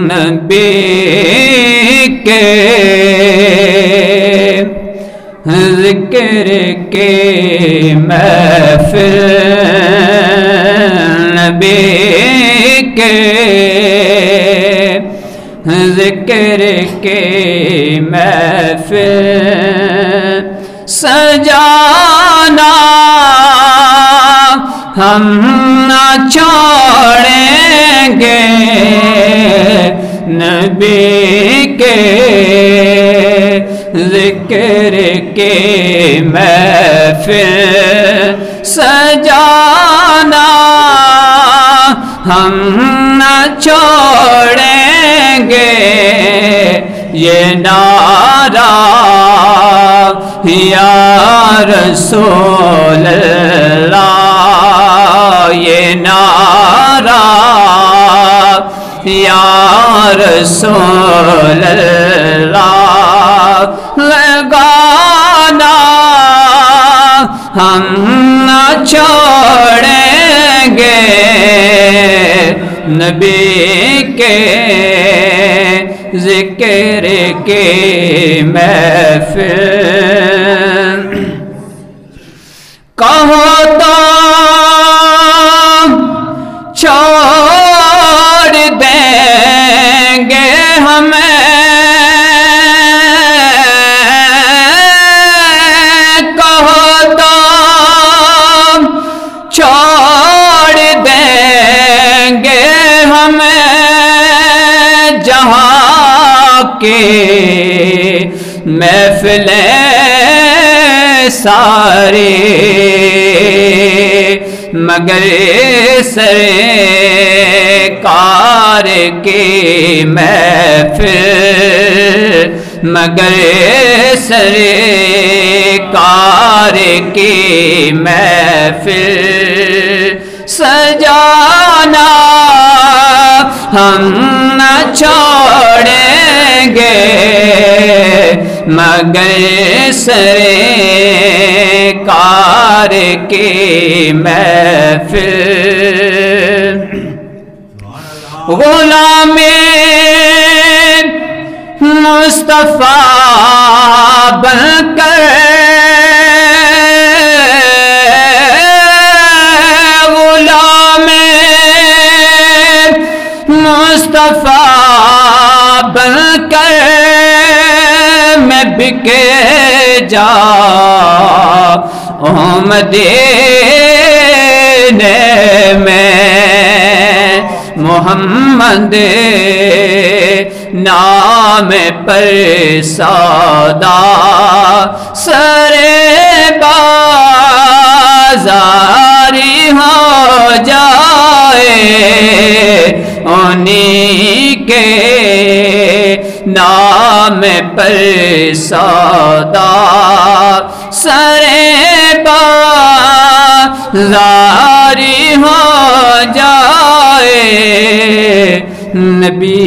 نبی کے ذکر کے محفل، نبی کے ذکر کے محفل سجانا ہم نہ چھوڑیں گے، نبی کے ذکر کے محفل سجانا ہم نہ چھوڑیں گے، یہ نعرہ یا رسول اللہ، یہ نعرہ یا رسول اللہ لگانا ہم نہ چھوڑیں گے، نبی کے ذکر کے محفل کہو تو چھوڑ دیں گے ہمیں، کہو تو چھوڑ دیں گے ہمیں، جہاں کے محفلیں سارے مگر سرکار کی محفل، مگر سرکار کی محفل سجانا ہم نہ چھوڑیں گے، مگر سرکار کی محفل غلام مصطفیٰ بن کر، غلام مصطفیٰ بن کر میں بکے جاؤں مدینے میں، محمد نام پر سودا سرے بازاری ہو جائے، انہی کے نام پر سودا سرے بازاری ہو جائے، نبی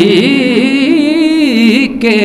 کے